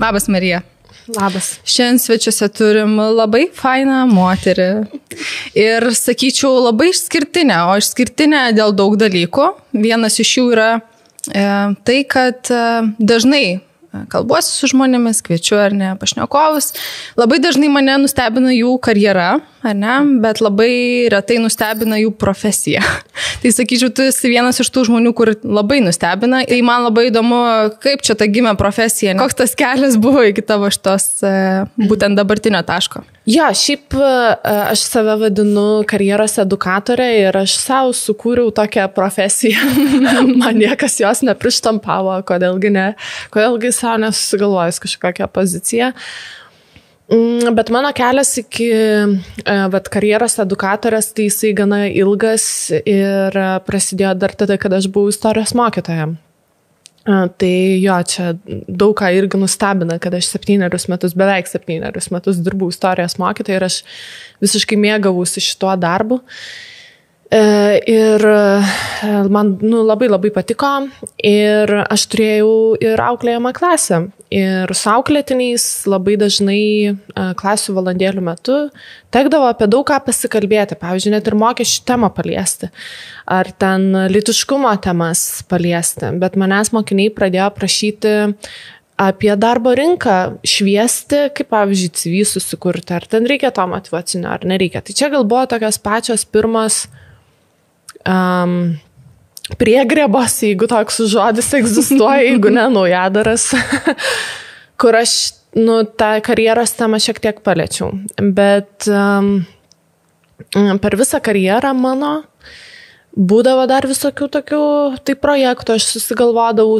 Labas, Marija. Labas. Šiandien svečiuose turim labai fainą moterį. Ir sakyčiau, labai išskirtinę, o išskirtinę dėl daug dalykų. Vienas iš jų yra tai, kad dažnai kalbuosi su žmonėmis, kviečiu ar ne pašnekovus. Labai dažnai mane nustebina jų karjera, ar ne, bet labai retai nustebina jų profesija. Tai sakyčiau, tu esi vienas iš tų žmonių, kur labai nustebina. Tai man labai įdomu, kaip čia ta gimė profesija, koks tas kelias buvo iki tavo šitos būtent dabartinio taško. Jo, šiaip aš save vadinu karjeros edukatorė ir aš savo sukūriau tokią profesiją. Man niekas jos neprištampavo, kodėlgi savo nesusigalvojus kažkokią poziciją. Bet mano kelias iki karjeros edukatorės, tai jisai gana ilgas ir prasidėjo dar tada, kada aš buvau istorijos mokytoja. Tai jo, čia daug ką irgi nustebina, kad aš beveik 7 metus dirbau istorijos mokytoja ir aš visiškai mėgavausi šituo darbu. Ir man labai patiko ir aš turėjau ir auklėjamą klasę. Ir su auklėtiniais labai dažnai klasių valandėlių metu tekdavo apie daug ką pasikalbėti. Pavyzdžiui, net ir mokesčių temą paliesti. Ar ten lytiškumo temas paliesti. Bet manęs mokiniai pradėjo prašyti apie darbo rinką šviesti, kaip pavyzdžiui, CV susikurti. Ar ten reikia to motyvacinio, ar nereikia. Tai čia gal buvo tokios pačios pirmas priegrebos, jeigu toks žodis egzistuoja, jeigu ne naujadaras, kur aš tą karjeros temą šiek tiek paliečiau. Bet per visą karjerą mano būdavo dar visokių tokių projektų, aš susikurdavau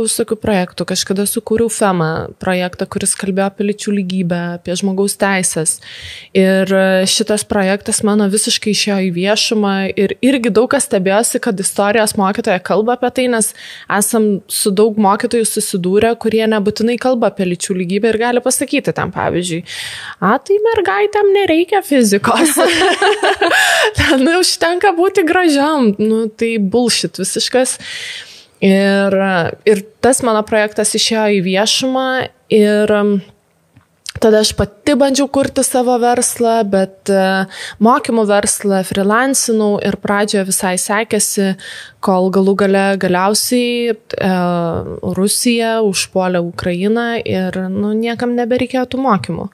visokių projektų. Kažkada sukūriau FEMA projektą, kuris kalbėjo apie lyčių lygybę, apie žmogaus teisės. Ir šitas projektas mano visiškai išėjo į viešumą ir irgi daug kas stebėjosi, kad istorijos mokytoja kalba apie tai, nes esam su daug mokytojų susidūrę, kurie nebūtinai kalba apie lyčių lygybę ir gali pasakyti tam, pavyzdžiui, tai mergaitėm nereikia fizikos. Ten užtenka būti gražiam. Tai bullshit visiškas. Ir tas mano projektas išėjo į viešumą ir tada aš pati bandžiau kurti savo verslą, bet mokymų verslą freelancinau ir pradžioje visai sekėsi, kol galiausiai Rusija užpuolė Ukrainą ir niekam nebereikėjo tų mokymų.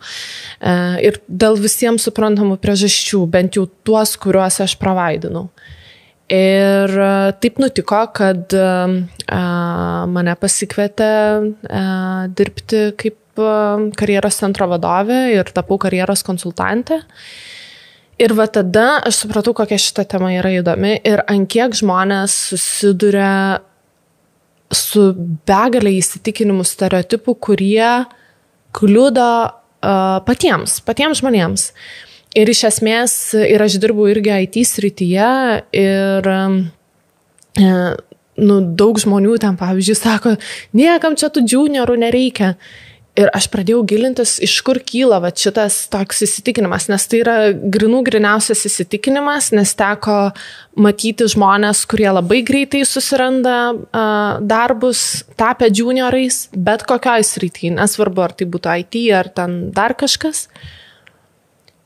Ir dėl visiems suprantamų priežasčių, bent jau tuos, kuriuos aš provaidinau. Ir taip nutiko, kad mane pasikvietė dirbti kaip karjeros centro vadovė ir tapau karjeros konsultantė. Ir va tada aš supratau, kokia šita tema yra įdomi ir ant kiek žmonės susiduria su begalė įsitikinimų stereotipų, kurie kliudo patiems žmonėms. Ir iš esmės, ir aš dirbau irgi IT srityje ir daug žmonių ten, pavyzdžiui, sako, niekam čia tų juniorų nereikia. Ir aš pradėjau gilintis, iš kur kyla šitas toks įsitikinimas, nes tai yra griniausias įsitikinimas, nes teko matyti žmonės, kurie labai greitai susiranda darbus, tapę juniorais, bet kokioj srity, nesvarbu, ar tai būtų IT, ar ten dar kažkas.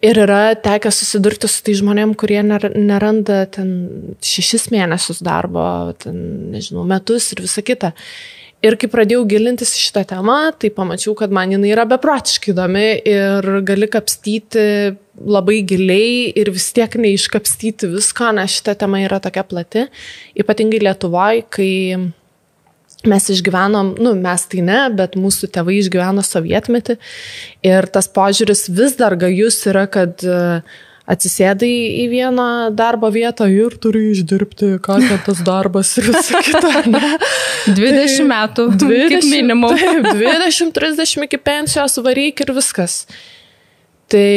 Ir yra tekę susidurti su tai žmonėm, kurie neranda ten 6 mėnesius darbo, ten, metus ir visa kita. Ir kai pradėjau gilintis į šitą temą, tai pamačiau, kad man jinai yra beprotiškai įdomi ir gali kapstyti labai giliai ir vis tiek neiškapstyti visko, nes šita tema yra tokia plati. Ypatingai Lietuvoje, kai mes išgyvenom, mes tai ne, bet mūsų tėvai išgyveno sovietmetį ir tas požiūris vis dar gajus yra, kad atsisėdai į vieną darbo vietą ir turi išdirbti, ką ten tas darbas ir visą kitą, ne? 20 metų, kaip minimum. Taip, 20-30 iki pensijos varyk ir viskas. Tai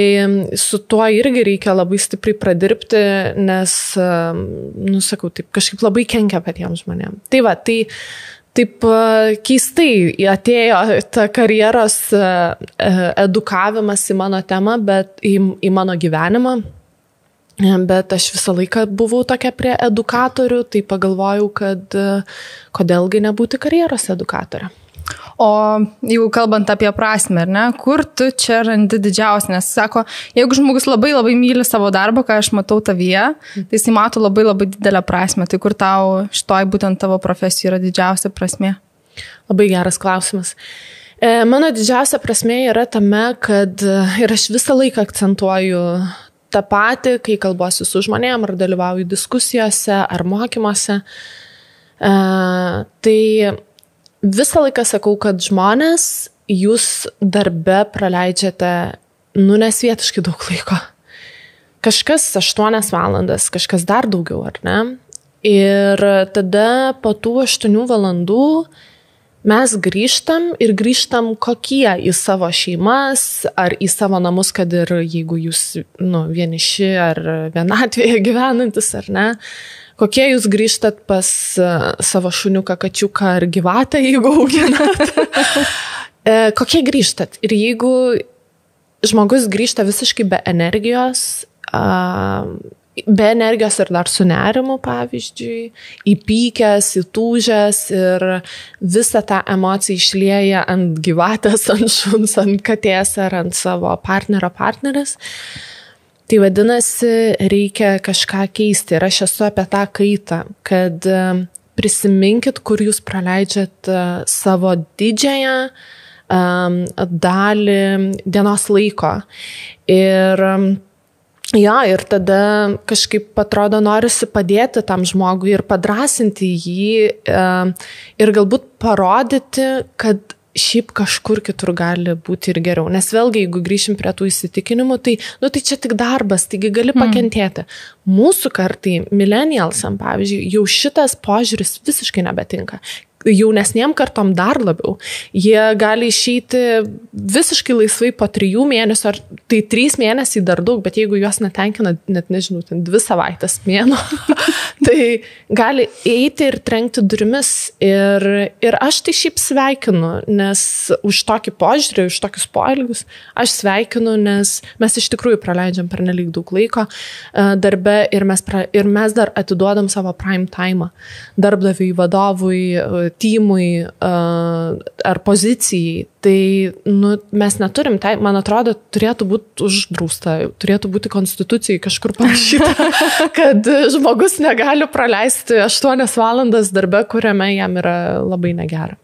su tuo irgi reikia labai stipriai pradirbti, nes, sakau, taip kažkaip labai kenkia patiems žmonėms. Tai va, taip keistai atėjo ta karjeros edukavimas į mano temą, bet į mano gyvenimą. Bet aš visą laiką buvau tokia prie edukatorių, tai pagalvojau, kad kodėlgi nebūti karjeros edukatorė. O jeigu kalbant apie prasmę, ar ne, kur tu čia randi didžiausią, nes sako, jeigu žmogus labai labai myli savo darbą, ką aš matau tavyje, tai jis mato labai labai didelę prasmę. Tai kur tau šitoj būtent tavo profesija yra didžiausia prasmė? Labai geras klausimas. Mano didžiausia prasmė yra tame, kad ir aš visą laiką akcentuoju tą patį, kai kalbuosi su žmonėm, ar dalyvauju diskusijose, ar mokymuose. Tai visą laiką sakau, kad žmonės, jūs darbe praleidžiate, nesvietiškai daug laiko. Kažkas 8 valandas, kažkas dar daugiau, ar ne? Ir tada po tų 8 valandų mes grįžtam kokie į savo šeimas ar į savo namus, kad ir jeigu jūs vieniši ar vienatvėje gyvenantis ar ne, kokie jūs grįžtat pas savo šuniuką, kačiuką ar gyvatę, jeigu auginat. Kokie grįžtat? Ir jeigu žmogus grįžta visiškai be energijos ir dar su nerimu, pavyzdžiui, įpykęs, įtūžęs ir visą tą emociją išlieja ant gyvatės, ant šuns, ant katės ar ant savo partnerės, tai vadinasi, reikia kažką keisti. Ir aš esu apie tą kaitą, kad prisiminkit, kur jūs praleidžiat savo didžiąją dalį dienos laiko. Ir tada kažkaip atrodo norisi padėti tam žmogui ir padrasinti jį ir galbūt parodyti, kad šiaip kažkur kitur gali būti ir geriau. Nes vėlgi, jeigu grįšim prie tų įsitikinimų, tai čia tik darbas, taigi gali pakentėti. Mūsų kartai, millennialsam, pavyzdžiui, jau šitas požiūris visiškai nebetinka. Jaunesniem kartom dar labiau. Jie gali išeiti visiškai laisvai po 3 mėnesių, ar tai 3 mėnesiai dar daug, bet jeigu juos netenkina, net nežinau, 2 savaitės mėnuo, tai gali eiti ir trenkti durimis. Ir aš tai šiaip sveikinu, nes už tokį požiūrį, už tokius poelgius, aš sveikinu, nes mes iš tikrųjų praleidžiam pernelyg daug laiko darbe ir mes dar atiduodam savo prime time darbdaviui, vadovui, tymui ar pozicijai. Tai mes neturim, man atrodo, turėtų būti uždrausta, turėtų būti konstitucijai kažkur parašyta, kad žmogus negali praleisti 8 valandas darbe, kuriame jam yra labai negera.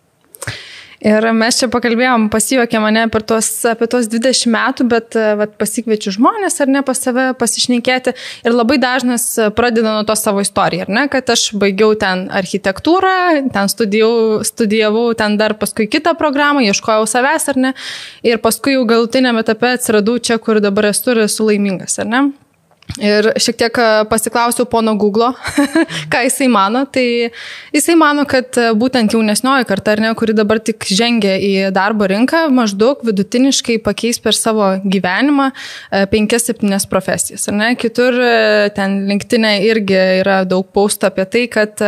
Ir mes čia pakalbėjom, pasijuokė mane apie tos 20 metų, bet pasikviečiu žmonės ar ne pas save pasišnekėti. Ir labai dažnas pradeda nuo to savo istoriją, ar ne, kad aš baigiau ten architektūrą, ten studijavau ten dar paskui kitą programą, ieškojau savęs, ar ne. Ir paskui jau galutiniame etape atsiradau čia, kur dabar esu ir esu laimingas, ar ne. Ir šiek tiek pasiklausiau pono Google, ką jisai mano. Tai jisai mano, kad būtent jaunesnioji karta, ar ne, kuri dabar tik žengia į darbo rinką, maždaug vidutiniškai pakeis per savo gyvenimą 5-7 profesijas. Ar ne? Kitur ten LinkedIn irgi yra daug postų apie tai, kad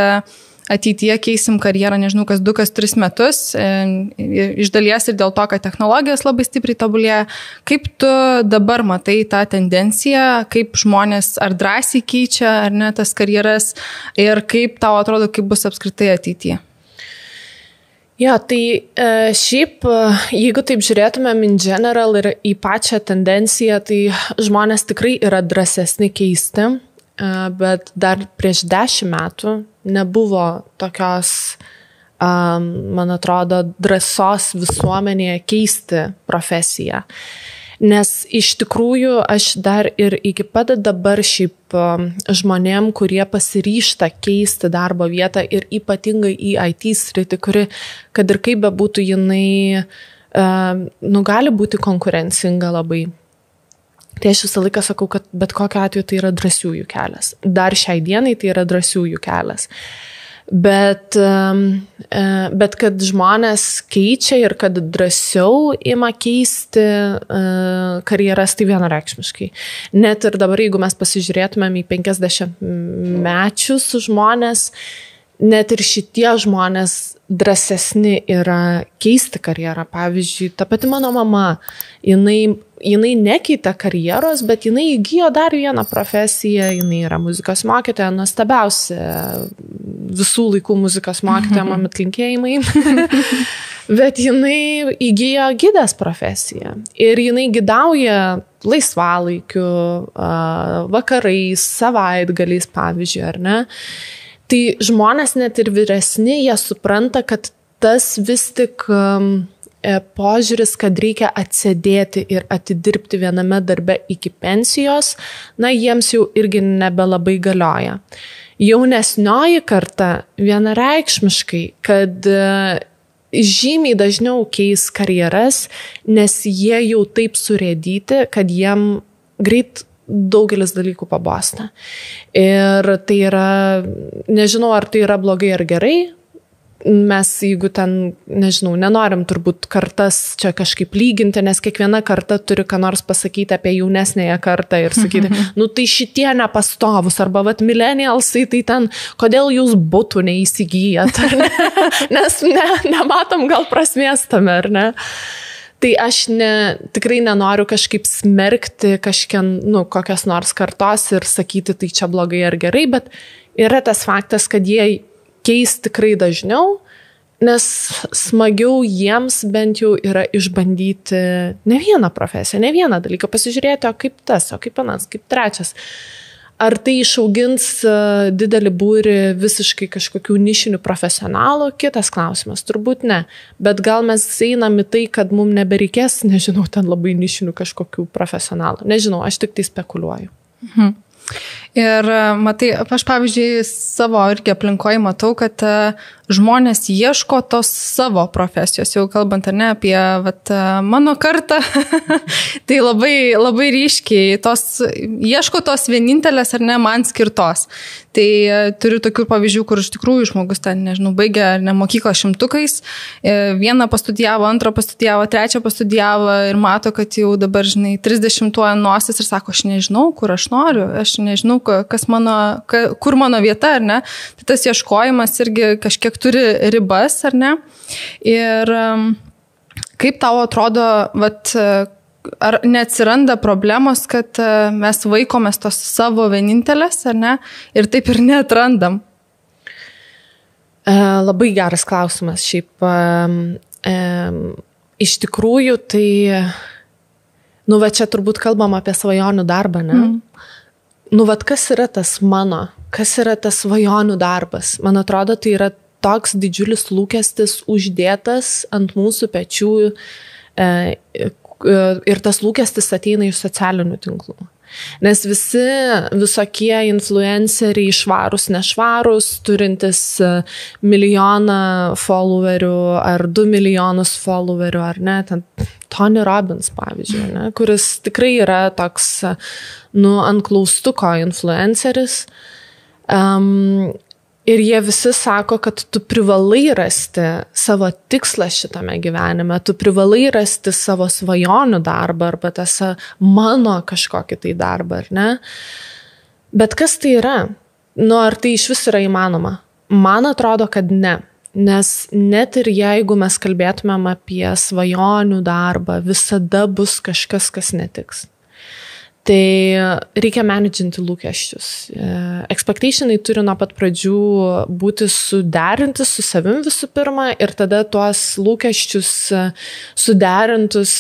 ateityje keisim karjerą, nežinau, kas 2-3 metus, iš dalies ir dėl to, kad technologijos labai stipriai tobulėja. Kaip tu dabar matai tą tendenciją, kaip žmonės ar drąsiai keičia, ar ne, tas karjeras, ir kaip tau atrodo, kaip bus apskritai ateityje? Jo, tai šiaip, jeigu taip žiūrėtumėm in general ir į pačią tendenciją, tai žmonės tikrai yra drąsesni keisti, bet dar prieš 10 metų nebuvo tokios, man atrodo, drąsos visuomenėje keisti profesiją. Nes iš tikrųjų aš dar ir iki pat dabar šiaip žmonėm, kurie pasiryžta keisti darbo vietą ir ypatingai į IT sritį, kuri, kad ir kaip bebūtų, jinai gali būti konkurencinga labai. Tai aš visą laiką sakau, kad bet kokiu atveju tai yra drąsiųjų kelias. Dar šiai dienai tai yra drąsiųjų kelias. Bet kad žmonės keičia ir kad drąsiau ima keisti karjeras, tai vienareikšmiškai. Net ir dabar, jeigu mes pasižiūrėtumėm į 50-mečius žmonės, net ir šitie žmonės drąsesni yra keisti karjerą. Pavyzdžiui, ta pati mano mama, jinai nekeitė karjeros, bet jinai įgijo dar vieną profesiją, jinai yra muzikos mokytoja, nuostabiausia visų laikų muzikos mokytoja, mamit linkėjimai. Bet jinai įgyjo gidės profesiją ir jinai gidauja laisvalaikiu, vakarais, savaitgaliais, pavyzdžiui, ar ne? Tai žmonės net ir vyresni, jie supranta, kad tas vis tik požiūris, kad reikia atsėdėti ir atidirbti viename darbe iki pensijos, na, jiems jau irgi nebelabai galioja. Jaunesnioji karta vienareikšmiškai, kad žymiai dažniau keis karjeras, nes jie jau taip surėdyti, kad jiem greit daugelis dalykų pabosta. Ir tai yra, nežinau, ar tai yra blogai ar gerai, mes, jeigu ten, nežinau, nenorim turbūt kartas čia kažkaip lyginti, nes kiekviena karta turi ką nors pasakyti apie jaunesnėje kartą ir sakyti, nu tai šitie nepastovus, arba vat millennialsai, tai ten, kodėl jūs būtų neįsigyjat, ar ne? Nes nematom gal prasmės tame, ar ne? Tai aš tikrai nenoriu kažkaip smerkti kokios nors kartos ir sakyti, tai čia blogai ar gerai, bet yra tas faktas, kad jie keis tikrai dažniau, nes smagiau jiems bent jau yra išbandyti ne vieną profesiją, ne vieną dalyką, pasižiūrėti, o kaip tas, o kaip anas, kaip trečias. Ar tai išaugins didelį būrį visiškai kažkokių nišinių profesionalų? Kitas klausimas, turbūt ne. Bet gal mes einam į tai, kad mums nebereikės, nežinau, ten labai nišinių kažkokių profesionalų. Nežinau, aš tik tai spekuliuoju. Mhm. Ir matai, aš pavyzdžiui savo irgi aplinkoje matau, kad žmonės ieško tos savo profesijos, jau kalbant ne apie mano kartą, tai labai, labai ryškiai ieško tos vienintelės ar ne man skirtos. Tai turiu tokių pavyzdžių, kur iš tikrųjų žmogus ten, nežinau, baigia mokyklą 100-kais, vieną pastudijavo, antrą pastudijavo, trečią pastudijavo ir mato, kad jau dabar, žinai, 30 nosis ir sako, aš nežinau, kur aš noriu, aš nežinau, kur mano vieta, ar ne. Tai tas ieškojimas irgi kažkiek turi ribas, ar ne? Ir kaip tau atrodo, ar neatsiranda problemos, kad mes vaikomės tos savo vienintelės, ar ne? Ir taip ir neatrandam. Labai geras klausimas. Šiaip iš tikrųjų, tai čia turbūt kalbam apie svajonių darbą, ne? Kas yra tas mano? Kas yra tas svajonių darbas? Man atrodo, tai yra toks didžiulis lūkestis uždėtas ant mūsų pečių ir tas lūkestis ateina iš socialinių tinklų. Nes visokie influenceriai švarus, nešvarus, turintis 1 milijoną followerių ar 2 milijonus followerių, ar ne, ten Tony Robbins, pavyzdžiui, ne, kuris tikrai yra toks, ant klaustuko influenceris. Ir jie visi sako, kad tu privalai rasti savo tikslą šitame gyvenime, tu privalai rasti savo svajonių darbą arba tas mano kažkokį tai darbą, ar ne? Bet kas tai yra? Ar tai iš vis yra įmanoma? Man atrodo, kad ne. Nes net ir jeigu mes kalbėtumėm apie svajonių darbą, visada bus kažkas, kas netiks. Tai reikia manedžinti lūkesčius. Expectationai turi nuo pat pradžių būti suderinti su savim visų pirma ir tada tuos lūkesčius suderintus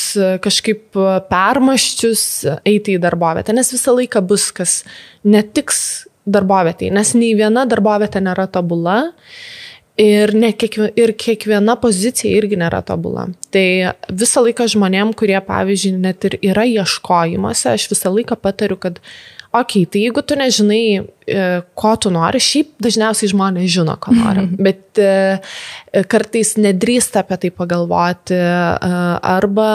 kažkaip permaščius eiti į darbovietę. Nes visą laiką bus, kas netiks darbovietėje, nes nei viena darbovietė nėra tobula. Ir kiekviena pozicija irgi nėra tobula. Tai visą laiką žmonėm, kurie, pavyzdžiui, net ir yra ieškojimuose, aš visą laiką patariu, kad tai jeigu tu nežinai, ko tu nori, šiaip dažniausiai žmonės žino, ko nori, bet kartais nedrįsta apie tai pagalvoti arba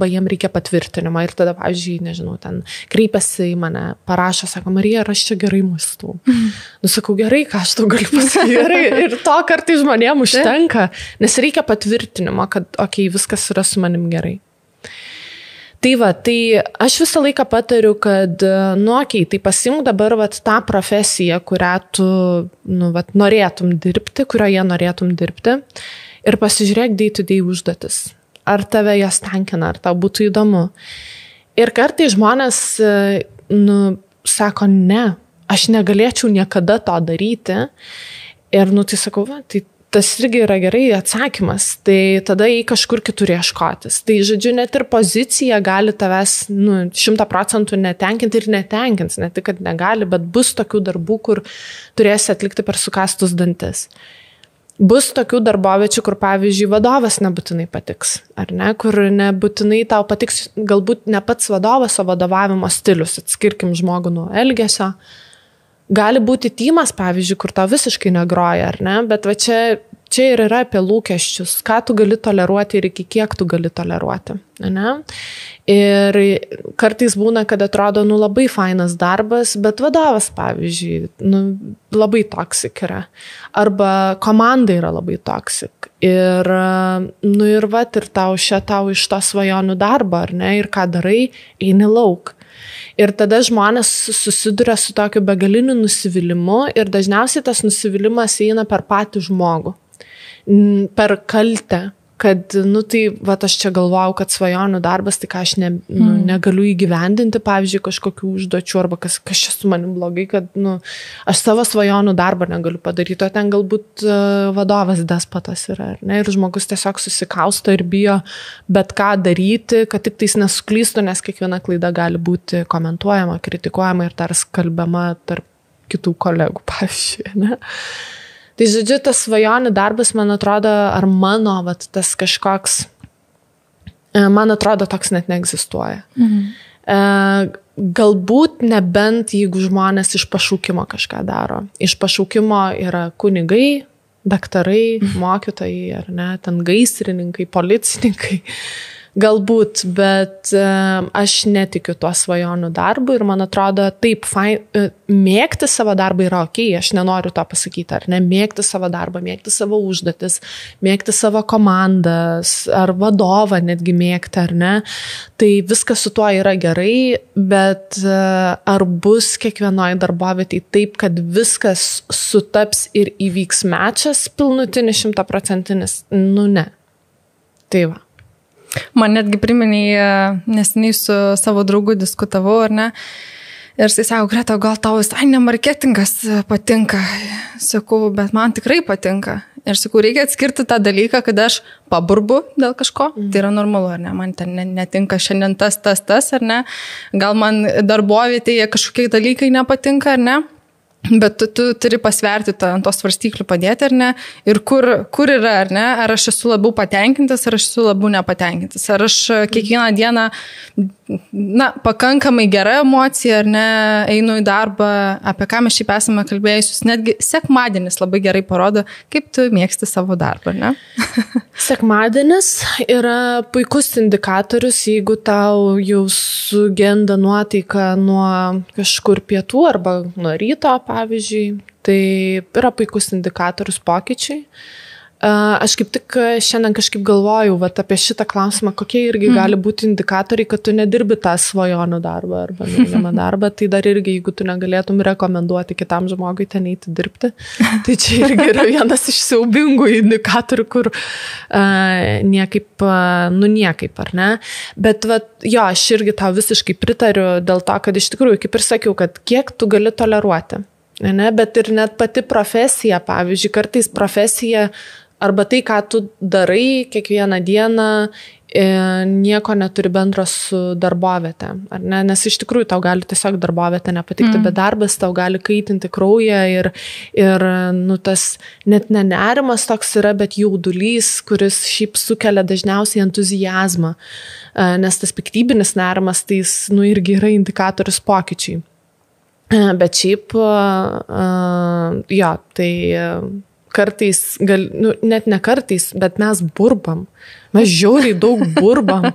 jiem reikia patvirtinimo ir tada, pavyzdžiui, nežinau, ten kreipiasi į mane, parašo, sako, Marija, ar aš čia gerai mąstau? Sakau, gerai, ką aš tau galiu pasakyti, gerai. Ir to kartais žmonėm užtenka, nes reikia patvirtinimo, kad, viskas yra su manim gerai. Tai aš visą laiką patariu, kad, tai pasiimk dabar tą profesiją, kurią tu, norėtum dirbti, kurioje norėtum dirbti. Ir pasižiūrėk day-to-day užduotis. Ar tave jos tenkina, ar tau būtų įdomu. Ir kartai žmonės sako, ne, aš negalėčiau niekada to daryti. Ir tai sakau, tai tas irgi yra gerai atsakymas, tai tada į kažkur kitur ieškotis. Tai, žodžiu, net ir pozicija gali tavęs 100% netenkinti ir netenkins, ne tik, kad negali, bet bus tokių darbų, kur turėsi atlikti per sukastus dantis. Bus tokių darboviečių, kur, pavyzdžiui, vadovas nebūtinai patiks, ar ne, kur nebūtinai tau patiks, galbūt ne pats vadovas, o vadovavimo stilius, atskirkim žmogų nuo elgesio. Gali būti tymas, pavyzdžiui, kur tau visiškai negroja, ar ne, bet va čia ir yra apie lūkesčius, ką tu gali toleruoti ir iki kiek tu gali toleruoti, ne? Ir kartais būna, kad atrodo, labai fainas darbas, bet vadovas, pavyzdžiui, labai toksik yra. Arba komanda yra labai toksik. Ir tau iš to svajonių darbo, ar ne, ir ką darai, eini lauk. Ir tada žmonės susiduria su tokiu begaliniu nusivylimu ir dažniausiai tas nusivylimas eina per patį žmogų, per kaltę, kad, tai, aš čia galvojau, kad svajonių darbas, tai ką aš negaliu įgyvendinti, pavyzdžiui, kažkokių užduočių, arba kas čia su manim blogai, kad, aš savo svajonių darbą negaliu padaryti, o ten galbūt vadovas despotas yra, ne, ir žmogus tiesiog susikausto ir bijo bet ką daryti, kad tik tais nesuklystų, nes kiekviena klaida gali būti komentuojama, kritikuojama ir dar skalbiama tarp kitų kolegų, pavyzdžiui, ne. Tai, žodžiu, tas svajonių darbas, man atrodo, ar mano, tas kažkoks, man atrodo, toks net neegzistuoja. Galbūt nebent, jeigu žmonės iš pašaukimo kažką daro. Iš pašaukimo yra kunigai, daktarai, mokytojai, ar ne, ten gaisrininkai, policininkai. Galbūt, bet aš netikiu tuo svajonių darbu ir man atrodo, taip, mėgti savo darbą yra okei, aš nenoriu to pasakyti, ar ne, mėgti savo darbą, mėgti savo užduotis, mėgti savo komandas, ar vadovą netgi mėgti, ar ne, tai viskas su tuo yra gerai, bet ar bus kiekvienoje darbovietėje taip, kad viskas sutaps ir įvyks mečas pilnutinis 100%, ne. Tai va. Man netgi priminė, neseniai su savo draugu diskutavau, ar ne? Ir jisai sako, Greta, gal tau visai ne marketingas patinka? Sakau, bet man tikrai patinka. Ir sakau, reikia atskirti tą dalyką, kad aš paburbu dėl kažko. Tai yra normalu, ar ne? Man ten netinka šiandien tas, ar ne? Gal man darbovietėje kažkokie dalykai nepatinka, ar ne? Bet tu turi pasverti ant tos svarstyklių padėti, ar ne? Ir kur yra, ar ne? Ar aš esu labiau patenkintas, ar aš esu labiau nepatenkintas? Ar aš kiekvieną dieną, pakankamai gera emocija, ar ne? Einu į darbą, apie ką mes šiaip esame kalbėjusius. Netgi sekmadienis labai gerai parodo, kaip tu mėgsti savo darbą, ar ne? Sekmadienis yra puikus indikatorius, jeigu tau jau sugenda nuotaika nuo kažkur pietų arba nuo ryto, pavyzdžiui, tai yra puikus indikatorius pokyčiai. Aš kaip tik šiandien kažkaip galvojau apie šitą klausimą, kokie irgi gali būti indikatoriai, kad tu nedirbi tą svajonių darbą arba mėgiamą darbą, tai dar irgi, jeigu tu negalėtum rekomenduoti kitam žmogui ten eiti dirbti, tai čia irgi yra vienas iš siaubingų indikatorių, kur niekaip, ar ne. Bet aš irgi tau visiškai pritariu dėl to, kad iš tikrųjų, kaip ir sakiau, kad kiek tu gali toleruoti, ne, bet ir net pati profesija, pavyzdžiui, kartais profesija arba tai, ką tu darai kiekvieną dieną, nieko neturi bendro su darboviete, ar ne? Nes iš tikrųjų tau gali tiesiog darboviete nepatikti, bet darbas tau gali kaitinti kraują ir tas net nenerimas toks yra, bet jaudulys, kuris šiaip sukelia dažniausiai entuziazmą, nes tas piktybinis nerimas, tai jis, irgi yra indikatorius pokyčiai. Bet šiaip, tai kartais, net ne kartais, bet mes burbam. Mes žiauriai daug burbam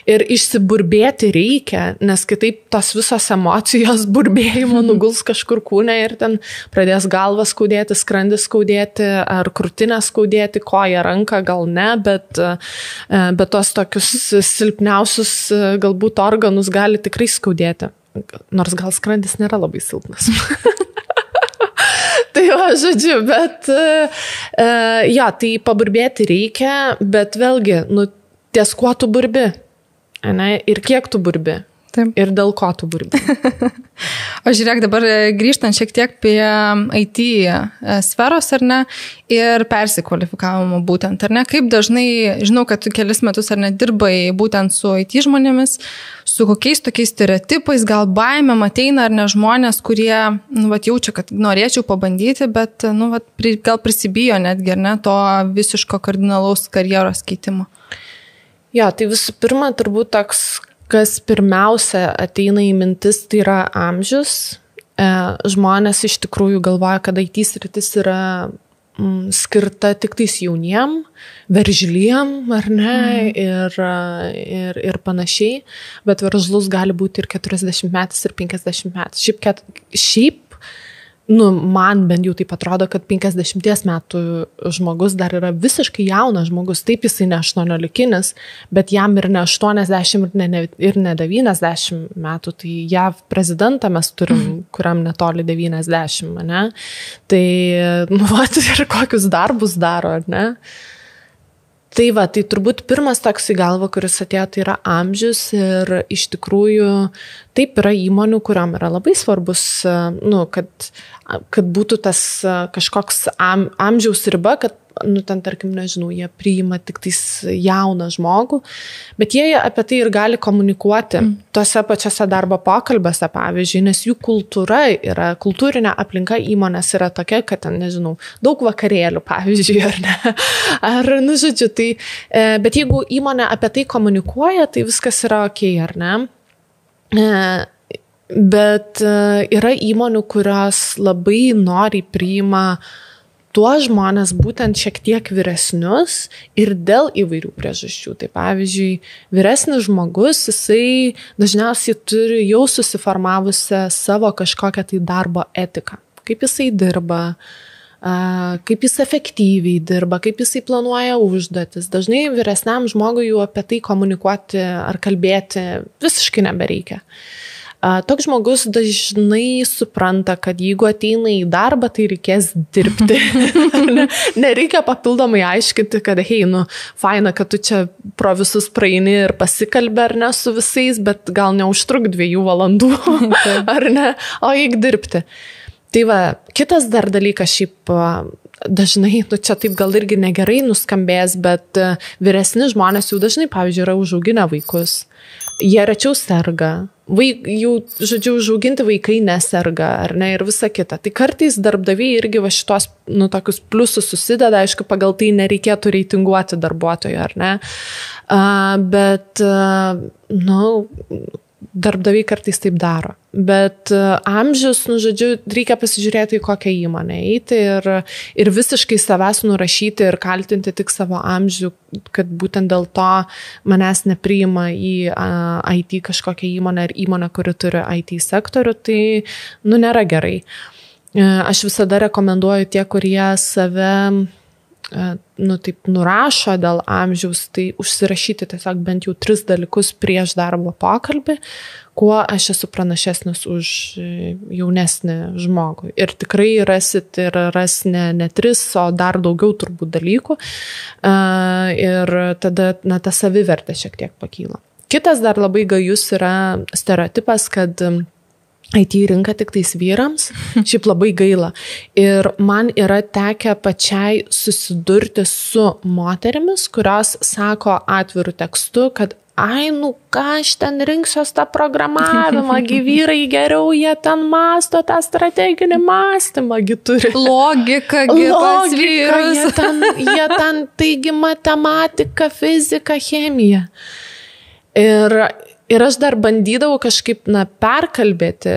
ir išsiburbėti reikia, nes kitaip tos visos emocijos burbėjimo nuguls kažkur kūne ir ten pradės galvą skaudėti, skrandis skaudėti ar krūtinę skaudėti, koją, ranką, gal ne, bet tos tokius silpniausius galbūt organus gali tikrai skaudėti. Nors gal skrandis nėra labai silpnas. Tai žodžiu, bet tai paburbėti reikia, bet vėlgi, ties kuo tu burbi, ne, ir kiek tu burbi. Taip. Ir dėl ko tu burbi. O žiūrėk, dabar grįžtant šiek tiek prie IT sferos, ar ne, ir persikvalifikavimo būtent, ar ne, kaip dažnai, žinau, kad tu kelis metus ar ne dirbai būtent su IT žmonėmis, su kokiais tokiais stereotipais, gal baimėm ateina ar ne žmonės, kurie, nu, vat, jaučia, kad norėčiau pabandyti, bet, nu, vat, gal prisibijo netgi, ar ne, to visiško kardinalaus karjeros keitimo. Jo, tai visų pirma, turbūt toks, kas pirmiausia ateina į mintis, tai yra amžius. Žmonės iš tikrųjų galvoja, kad IT sritis yra skirta tik tais jauniem, veržliem, ar ne, ir panašiai, bet veržlus gali būti ir 40 metais, ir 50 metais. Šiaip, nu, man bent jau taip atrodo, kad 50 metų žmogus dar yra visiškai jaunas žmogus, taip jisai ne 18-kinis, bet jam ir ne 80 ir ne 90 metų, tai JAV prezidentą mes turim, kuriam netoli 90, ne? Tai, nu, ir kokius darbus daro, ar ne? Tai va, tai turbūt pirmas toks į galvą, kuris atėjo, tai yra amžius ir iš tikrųjų taip yra įmonių, kuriam yra labai svarbus, nu, kad būtų tas kažkoks amžiaus riba, kad, nu, ten, tarkim, nežinau, jie priima tik tais jauną žmogų, bet jie apie tai ir gali komunikuoti tose pačiose darbo pokalbiuose, pavyzdžiui, nes jų kultūrinė aplinka įmonės yra tokia, kad ten, nežinau, daug vakarėlių, pavyzdžiui, ar ne, ar, nu, žodžiu, tai, bet jeigu įmonė apie tai komunikuoja, tai viskas yra okei, ar ne, bet yra įmonių, kurios labai noriai priima tuos žmonės būtent šiek tiek vyresnius ir dėl įvairių priežasčių. Tai pavyzdžiui, vyresnis žmogus, jisai dažniausiai turi jau susiformavusią savo kažkokią tai darbo etiką. Kaip jisai dirba, kaip jis efektyviai dirba, kaip jisai planuoja užduotis. Dažnai vyresniam žmogui jau apie tai komunikuoti ar kalbėti visiškai nebereikia. Toks žmogus dažnai supranta, kad jeigu ateina į darbą, tai reikės dirbti. Nereikia papildomai aiškinti, kad, hei, nu, faina, kad tu čia pro visus praeini ir pasikalbė, ar ne, su visais, bet gal neužtruk 2 valandų, ar ne, o eik dirbti. Tai va, kitas dar dalykas šiaip dažnai, nu, čia taip gal irgi negerai nuskambės, bet vyresni žmonės jau dažnai, pavyzdžiui, yra užauginę vaikus. Jie rečiau serga. Jau, žodžiu, užauginti vaikai neserga, ar ne, ir visa kita. Tai kartais darbdaviai irgi va šitos, nu, tokius pliusus susideda, aišku, pagal tai nereikėtų reitinguoti darbuotojo, ar ne. Bet, nu, darbdaviai kartais taip daro. Bet amžius, nu, žodžiu, reikia pasižiūrėti į kokią įmonę eiti ir visiškai savęs nurašyti ir kaltinti tik savo amžių, kad būtent dėl to manęs nepriima į IT kažkokią įmonę ar įmonę, kuri turi IT sektorių, tai, nu, nėra gerai. Aš visada rekomenduoju tie, kurie save, nu, taip nurašo dėl amžiaus, tai užsirašyti tiesiog bent jau 3 dalykus prieš darbo pokalbį, kuo aš esu pranašesnis už jaunesnį žmogų. Ir tikrai rasit ir ras ne 3, o dar daugiau turbūt dalykų. Ir tada, na, ta savivertė šiek tiek pakyla. Kitas dar labai gajus yra stereotipas, kad IT rinka tik tais vyrams, šiaip labai gaila. Ir man yra tekę pačiai susidurti su moterimis, kurios sako atviru tekstu, kad ai, nu ką aš ten rinksiuos tą programavimą, vyrai geriau, jie ten masto tą strateginį mąstymą, turi. Logika, pas vyrus. Jie ten, taigi matematika, fizika, chemija. Ir aš dar bandydavau kažkaip, na, perkalbėti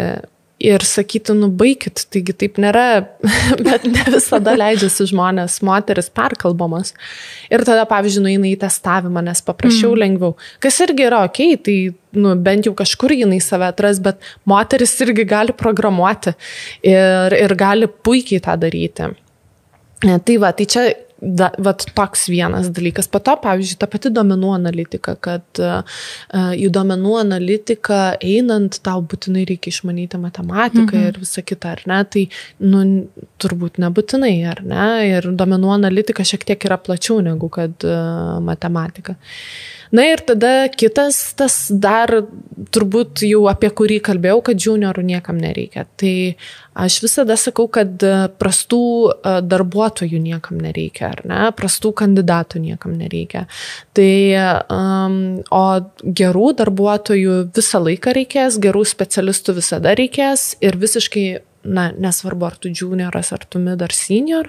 ir sakyti, nu, baikit, taigi taip nėra, bet ne visada leidžiasi žmonės, moteris perkalbamas. Ir tada, pavyzdžiui, nueina į testavimą, nes paprasčiau lengviau. Kas irgi yra okei, tai, nu, bent jau kažkur jinai save atras, bet moteris irgi gali programuoti ir gali puikiai tą daryti. Tai va, tai čia vat toks vienas dalykas. Po to, pavyzdžiui, ta pati duomenų analitika, kad į duomenų analitiką einant tau būtinai reikia išmanyti matematiką ir visą kitą, ar ne? Tai, turbūt nebūtinai, ar ne? Ir duomenų analitika šiek tiek yra plačiau negu kad matematika. Na ir tada kitas, tas dar turbūt jau apie kurį kalbėjau, kad juniorų niekam nereikia. Tai aš visada sakau, kad prastų darbuotojų niekam nereikia, ar ne? Prastų kandidatų niekam nereikia. Tai, o gerų darbuotojų visą laiką reikės, gerų specialistų visada reikės ir visiškai, nesvarbu, ar tu junioras, ar tu mid, ar senior,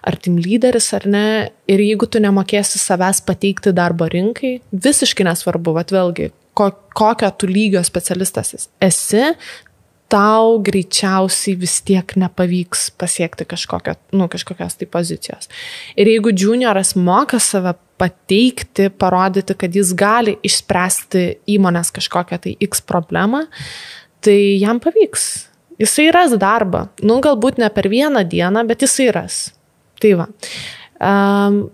ar team lyderis, ar ne. Ir jeigu tu nemokėsi savęs pateikti darbo rinkai, visiškai nesvarbu, vėlgi, kokio tu lygio specialistas esi, tau greičiausiai vis tiek nepavyks pasiekti kažkokios tai pozicijos. Ir jeigu junioras moka save pateikti, parodyti, kad jis gali išspręsti įmonės kažkokią tai X problemą, tai jam pavyks. Jisai ras darbą. Galbūt ne per vieną dieną, bet jisai ras. Tai va.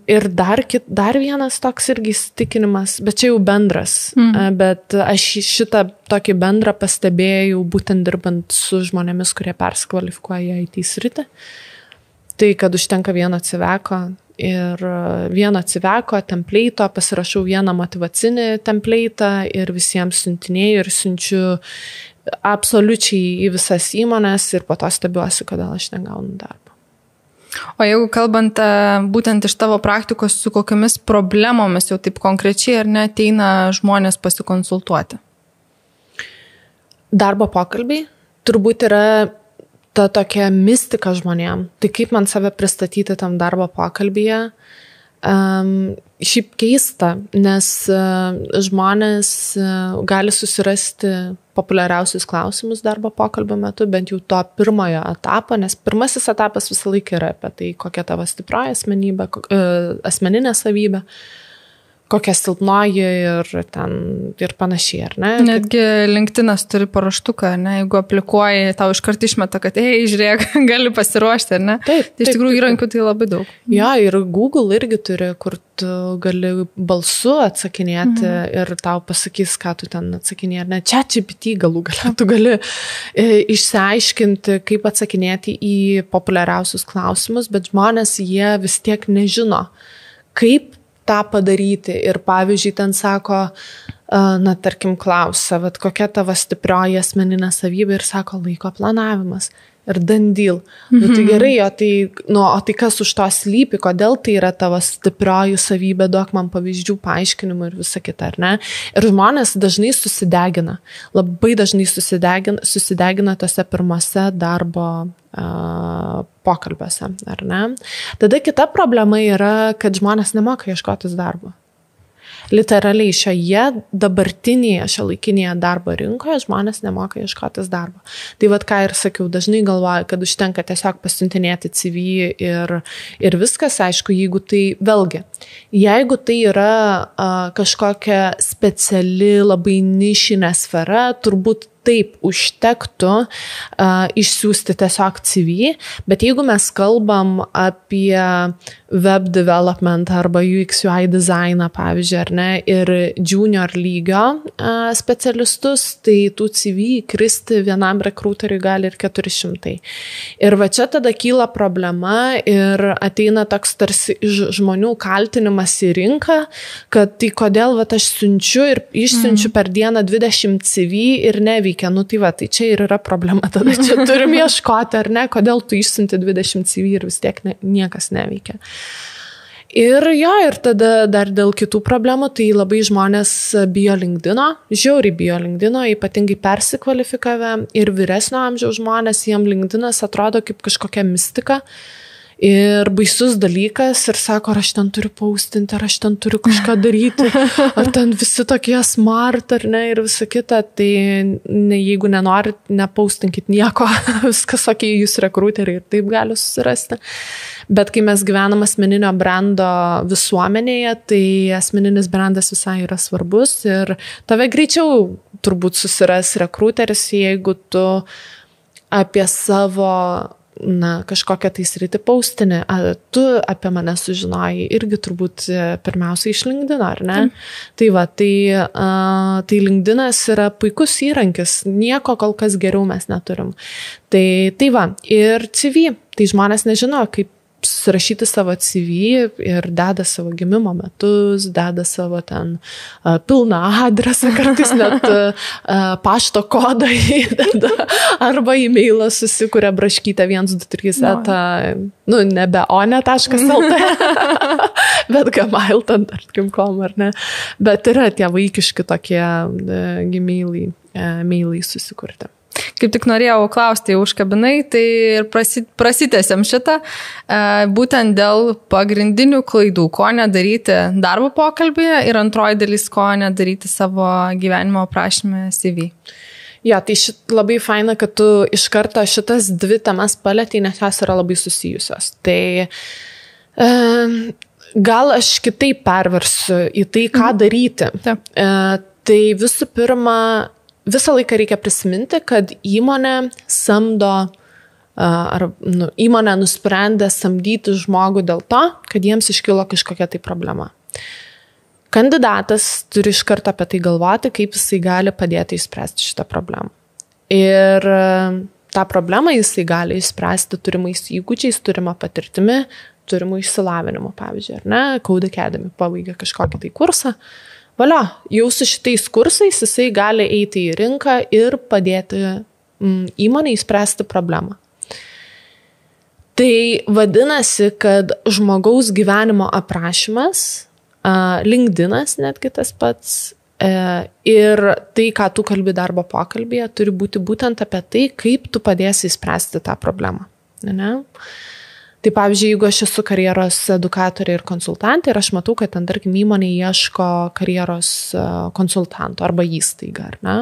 Ir dar vienas toks irgi įsitikinimas, bet čia jau bendras. Bet aš šitą tokį bendrą pastebėjau būtent dirbant su žmonėmis, kurie persikvalifikuoja į IT sritį. Tai, kad užtenka vieno CV-ko ir vieno CV-ko template'o, pasirašau vieną motyvacinį template'ą ir visiems siuntinėjau ir siunčiu absoliučiai į visas įmonės ir po to stebiuosi, kodėl aš negaunu darbą. O jeigu kalbant būtent iš tavo praktikos, su kokiamis problemomis jau taip konkrečiai ar ne ateina žmonės pasikonsultuoti? Darbo pokalbiai turbūt yra ta tokia mistika žmonėm. Tai kaip man save pristatyti tam darbo pokalbyje? Šiaip keista, nes žmonės gali susirasti populiariausius klausimus darbo pokalbio metu, bent jau to pirmojo etapo, nes pirmasis etapas visą laiką yra apie tai, kokia tavo stiprioji asmenybė, asmeninė savybė, kokia silpnoji ir panašiai, ar ne? Netgi LinkedInas turi paruoštuką, ne? Jeigu aplikuoji, tau iškart išmeta, kad žiūrėk, gali pasiruošti, ar ne? Taip, tai iš tikrųjų įrankių tai labai daug. Jo, ir Google irgi turi, kur tu gali balsu atsakinėti ir tau pasakys, ką tu ten atsakinėji, ar ne? ChatGPT galų gale tu gali išsiaiškinti, kaip atsakinėti į populiariausius klausimus, bet žmonės jie vis tiek nežino, kaip tą padaryti. Ir pavyzdžiui, ten sako, tarkim, klausia, kokia tavo stiprioji asmeninė savybė ir sako, laiko planavimas ir done deal. Tai gerai, o tai kas už to slypi, kodėl tai yra tavo stiprioji savybė, duok man pavyzdžių, paaiškinimų ir visa kita, ar ne? Ir žmonės dažnai susidegina, labai dažnai susidegina tose pirmose darbo pokalbiuose, ar ne? Tada kita problema yra, kad žmonės nemoka ieškotis darbo. Literaliai šioje dabartinėje, šiuolaikinėje darbo rinkoje žmonės nemoka ieškotis darbo. Tai ką ir sakiau, dažnai galvoju, kad užtenka tiesiog pasiuntinėti CV ir viskas, aišku, jeigu tai yra kažkokia speciali, labai nišinė sfera, turbūt taip užtektų išsiųsti tiesiog CV, bet jeigu mes kalbam apie web development arba UX UI dizainą, pavyzdžiui, ar ne, ir junior lygio specialistus, tai tų CV kristi vienam rekruteriui gali ir 400. Ir va čia tada kyla problema ir ateina toks tarsi žmonių kaltinimas į rinką, kad tai kodėl aš siunčiu ir išsiunčiu per dieną 20 CV ir neveikia. Tai čia ir yra problema, tada čia turim ieškoti, ar ne, kodėl tu išsiunti 20 CV ir vis tiek niekas neveikia. Ir tada dar dėl kitų problemų, tai labai žmonės bijo LinkedIno, žiauriai bijo LinkedIno, ypatingai persikvalifikavę ir vyresnio amžiaus žmonės, jiem LinkedInas atrodo kaip kažkokia mistika. Ir baisus dalykas ir sako, ar aš ten turiu paustinti, ar aš ten turiu kažką daryti, ar ten visi tokie smart, ar ne, ir visa kita. Tai jeigu nenorit, nepaustinkit nieko, viskas okei, jūs rekruteriai ir taip gali susirasti. Bet kai mes gyvenam asmeninio brando visuomenėje, tai asmeninis brandas visai yra svarbus ir tave greičiau turbūt susiras rekruteris, jeigu tu apie savo kažkokią tai sritį paustinį, tu apie mane sužinojai irgi turbūt pirmiausia iš LinkedIn, ar ne? Tai tai LinkedInas yra puikus įrankis, nieko kol kas geriau mes neturim. Tai ir CV, tai žmonės nežino, kaip surašyti savo CV ir deda savo gimimo metus, deda savo ten pilną adresą, kartais net pašto kodą įdeda, arba e-mailą susikuria braškytę 123 nebe one.lt, bet gmail.com, ar ne? Bet yra tie vaikiški tokie mailai susikurti. Kaip tik norėjau klausti, užkabinai, tai ir prasitęsiam šitą, būtent dėl pagrindinių klaidų, ko nedaryti darbo pokalbėje ir antroji dalis, ko nedaryti savo gyvenimo aprašyme CV. Ja, tai labai faina, kad tu iš karto šitas 2 temas palėtei, nes jos yra labai susijusios. Tai gal aš kitaip perversiu į tai, ką daryti. Tai visų pirma, visą laiką reikia prisiminti, kad įmonė samdo, įmonė nusprendė samdyti žmogų dėl to, kad jiems iškilo kažkokia tai problema. Kandidatas turi iš karto apie tai galvoti, kaip jisai gali padėti išspręsti šitą problemą. Ir tą problemą jisai gali išspręsti turimais įgūdžiais, turima patirtimi, turimu išsilavinimu, pavyzdžiui, ar ne, Code Academy pabaigia kažkokį tai kursą. Valio, jau su šitais kursais jisai gali eiti į rinką ir padėti įmonei spręsti problemą. Tai vadinasi, kad žmogaus gyvenimo aprašymas, LinkedInas netgi tas pats, ir tai, ką tu kalbi darbo pokalbėje, turi būti būtent apie tai, kaip tu padėsi spręsti tą problemą. Ne? Tai pavyzdžiui, jeigu aš esu karjeros edukatorė ir konsultantė ir aš matau, kad ten, tarkim, įmonė ieško karjeros konsultanto arba įstaiga, ar ne?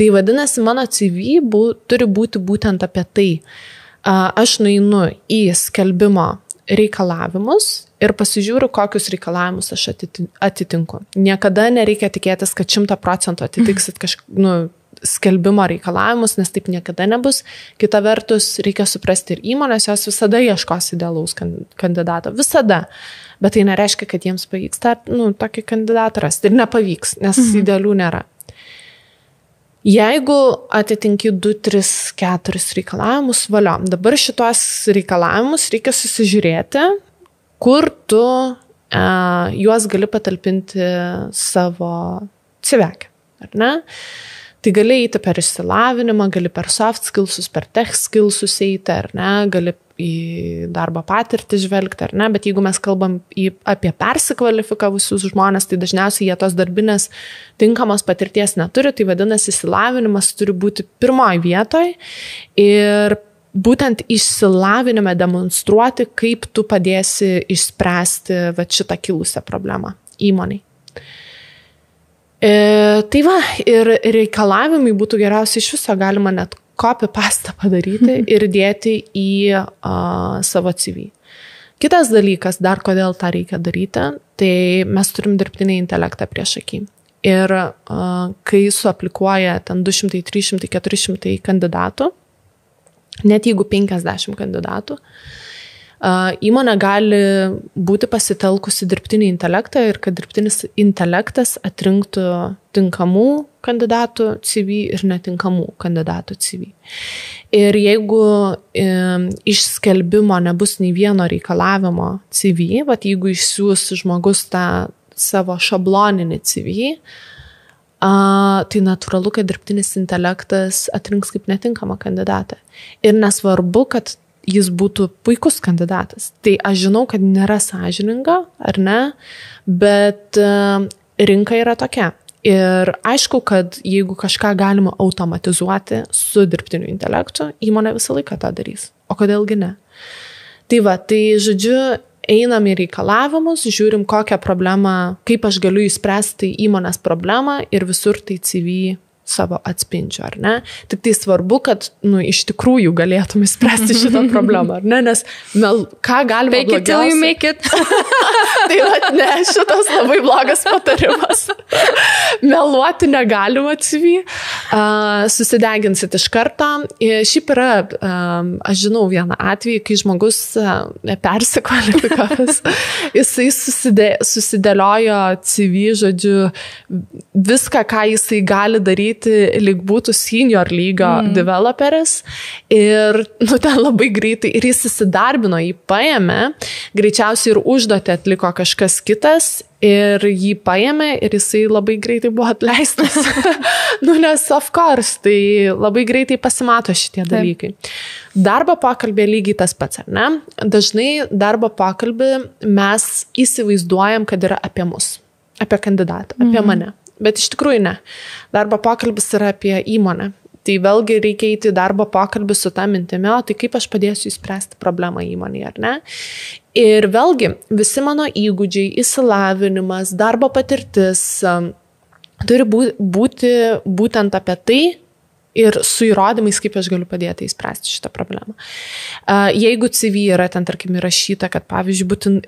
Tai vadinasi, mano CV turi būti būtent apie tai. Aš nueinu į skelbimo reikalavimus ir pasižiūriu, kokius reikalavimus aš atitinku. Niekada nereikia tikėtis, kad 100% atitiksit skelbimo reikalavimus, nes taip niekada nebus. Kita vertus, reikia suprasti ir įmonės, jos visada ieškos idealaus kandidato. Visada. Bet tai nereiškia, kad jiems pavyks tokį kandidatą rasti. Ir nepavyks, nes idealių nėra. Jeigu atitinki 2, 3, 4 reikalavimus, valio. Dabar šitos reikalavimus reikia susižiūrėti, kur tu juos gali patalpinti savo CV-kę, ar ne? Tai gali eiti per išsilavinimą, gali per soft skillsus, per tech skillsus eiti, ar ne, gali į darbo patirtį žvelgti, ar ne, bet jeigu mes kalbam apie persikvalifikavusius žmonės, tai dažniausiai jie tos darbinės tinkamos patirties neturi, tai vadinasi, išsilavinimas turi būti pirmoje vietoje ir būtent išsilavinime demonstruoti, kaip tu padėsi išspręsti šitą kilusią problemą įmonei. Tai ir reikalavimai būtų geriausiai iš viso, galima net copy-pastą padaryti ir dėti į savo CV. Kitas dalykas, dar kodėl tą reikia daryti, tai mes turim dirbtinį intelektą prieš akį. Ir kai suaplikuoja ten 200, 300, 400 kandidatų, net jeigu 50 kandidatų, įmonė gali būti pasitelkusi dirbtinį intelektą ir kad dirbtinis intelektas atrinktų tinkamų kandidatų CV ir netinkamų kandidatų CV. Ir jeigu iš skelbimo nebus nei vieno reikalavimo CV, jeigu išsiūs žmogus tą savo šabloninį CV, tai natūralu, kad dirbtinis intelektas atrinks kaip netinkamą kandidatą. Ir nesvarbu, kad jis būtų puikus kandidatas. Tai aš žinau, kad nėra sąžininga, ar ne, bet rinka yra tokia. Ir aišku, kad jeigu kažką galima automatizuoti su dirbtiniu intelektu, įmonė visą laiką tą darys. O kodėlgi ne? Tai žodžiu, einam į reikalavimus, žiūrim kokią problemą, kaip aš galiu įspręsti įmonės problemą ir visur tai CV savo atspindžiu, ar ne? Tik tai svarbu, kad, iš tikrųjų galėtum įspręsti šitą problemą, ar ne? Nes ką galima blogiausia... Fake it till you make it. Tai ne, šitas labai blogas patarimas. Meluoti negalima CV. Susideginsit iš karto. Šiaip yra, aš žinau vieną atvejį, kai žmogus persikvalifikavęs, jisai susidėliojo CV, žodžiu, viską, ką jisai gali daryti, lyg būtų senior lygio developeris. Ir ten labai greitai, ir jis įsidarbino, jį paėmė, greičiausiai ir užduotį atliko kažkas kitas ir jį paėmė ir jisai labai greitai buvo atleistas. Nes of course, tai labai greitai pasimato šitie dalykai. Darbo pokalbė lygiai tas pats, ar ne? Dažnai darbo pokalbį mes įsivaizduojam, kad yra apie mus, apie kandidatą, apie mane. Bet iš tikrųjų ne. Darbo pokalbis yra apie įmonę. Tai vėlgi reikia eiti darbo pokalbį su tą mintimi, o tai kaip aš padėsiu įspręsti problemą įmonėje, ar ne? Ir vėlgi, visi mano įgūdžiai, išsilavinimas, darbo patirtis turi būti būtent apie tai ir su įrodymais, kaip aš galiu padėti įspręsti šitą problemą. Jeigu CV yra ten, tarkim, įrašyta, kad pavyzdžiui,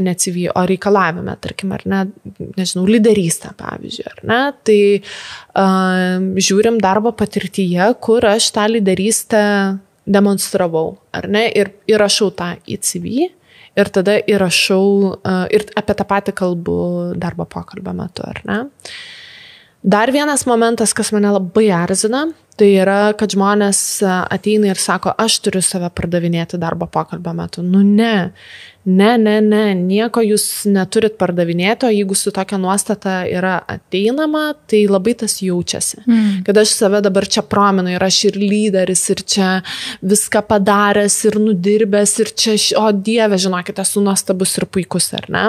ne CV, o reikalavime, tarkim, ar ne, nežinau, lyderystę, pavyzdžiui, ar ne, tai žiūrim darbo patirtyje, kur aš tą lyderystę demonstravau, ar ne, ir įrašau tą į CV. Ir tada įrašau, ir apie tą patį kalbu darbo pokalbio metu, ar ne? Dar vienas momentas, kas mane labai erzina, tai yra, kad žmonės ateina ir sako, aš turiu save pardavinėti darbo pokalbio metu. Ne, nieko jūs neturit pardavinėti, o jeigu su tokia nuostata yra ateinama, tai labai tas jaučiasi. Kad aš save dabar čia prominu ir aš ir lyderis, ir čia viską padaręs, ir nudirbęs, ir čia, o Dieve, žinokite, esu nuostabus ir puikus, ar ne?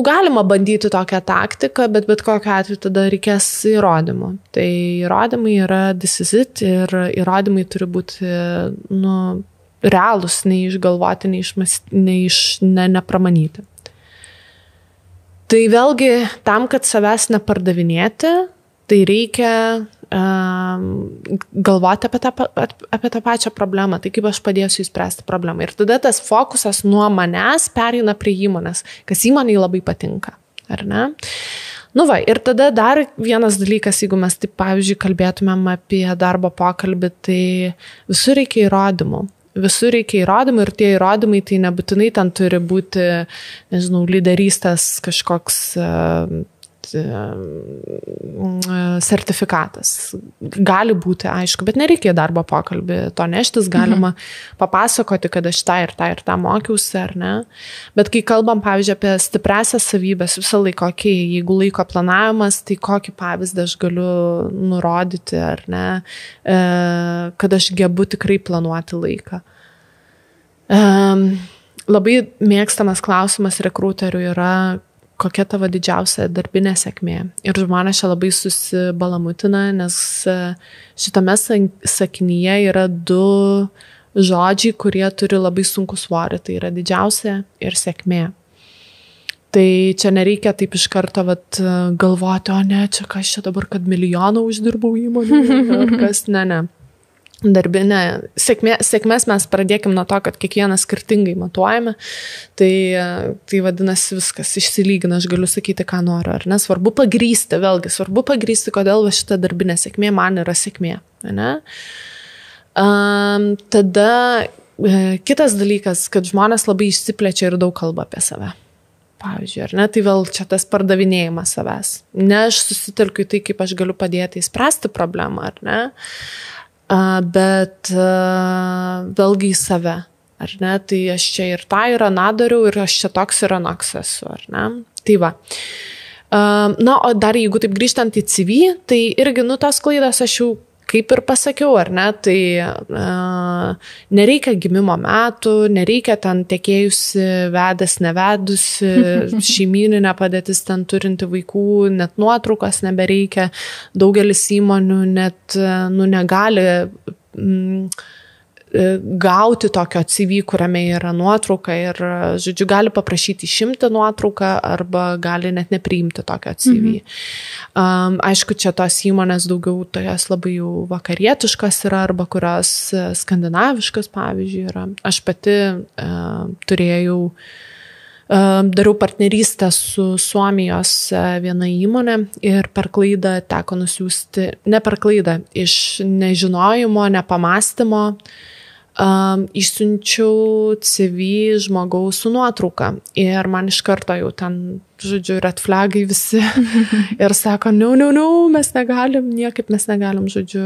Galima bandyti tokią taktiką, bet kokiu atveju tada reikės įrodymų. Tai įrodymai yra this is it ir įrodymai turi būti realūs, neišgalvoti, nepramanyti. Tai vėlgi tam, kad savęs nepardavinėti, tai reikia galvoti apie tą pačią problemą, tai kaip aš padėsiu įspręsti problemą. Ir tada tas fokusas nuo manęs pereina prie įmonės, kas įmonei labai patinka, ar ne? Ir tada dar vienas dalykas, jeigu mes taip, pavyzdžiui, kalbėtumėm apie darbo pokalbį, tai visur reikia įrodymų. Visur reikia įrodymų ir tie įrodymai tai nebūtinai ten turi būti, nežinau, lyderystės kažkoks sertifikatas. Gali būti, aišku, bet nereikia darbo pokalbį to neštis, galima papasakoti, kad aš tą ir tą mokiausi, ar ne. Bet kai kalbam, pavyzdžiui, apie stipriasias savybės, visą laiką, jeigu laiko planavimas, tai kokį pavyzdį aš galiu nurodyti, ar ne, kad aš gebu tikrai planuoti laiką. Labai mėgstamas klausimas rekruterių yra, kokia tavo didžiausia darbinė sėkmė. Ir žmonės čia labai susibalamutina, nes šitame sakinyje yra 2 žodžiai, kurie turi labai sunku svorį. Tai yra didžiausia ir sėkmė. Tai čia nereikia taip iš karto galvoti, o ne, čia kas čia dabar, kad milijoną uždirbau įmonį, ar kas, ne. Darbinė sėkmės mes pradėkim nuo to, kad kiekvieną skirtingai matuojame, tai vadinasi viskas išsilygina, aš galiu sakyti, ką noriu, ar ne, svarbu pagrįsti, kodėl šita darbinė sėkmė man yra sėkmė, ne? Tada kitas dalykas, kad žmonės labai išsiplečia ir daug kalba apie save. Pavyzdžiui, ar ne, tai vėl čia tas pardavinėjimas savęs. Ne, aš susitelkiu tai, kaip aš galiu padėti įspręsti problemą, ar ne? Bet vėlgi į save, ar ne, tai aš čia ir tą ir aną dariau ir aš čia toks ir anoks esu, ar ne, tai va. O dar jeigu taip grįžtant į CV, tai irgi, tos klaidas aš jau kaip ir pasakiau, ar ne, tai nereikia gimimo metų, nereikia ten tekėjusi, vedęs, nevedusi, šeimyninė padėtis ten turinti vaikų, net nuotraukos nebereikia, daugelis įmonių net, negali gauti tokio CV, kuriame yra nuotrauka ir, žodžiu, gali paprašyti išimti nuotrauką arba gali net nepriimti tokio CV. Aišku, čia tos įmonės daugiau tojas labai jau vakarietiškas yra arba kurios skandinaviškas, pavyzdžiui, yra. Aš pati dariau partnerystę su Suomijos viena įmonė ir per klaidą teko nusiųsti, ne per klaidą, iš nežinojimo, nepamastymo, išsiunčiau CV žmogaus su nuotrauka ir man iš karto jau ten, žodžiu, red flagai visi ir sako, no, mes negalim, žodžiu,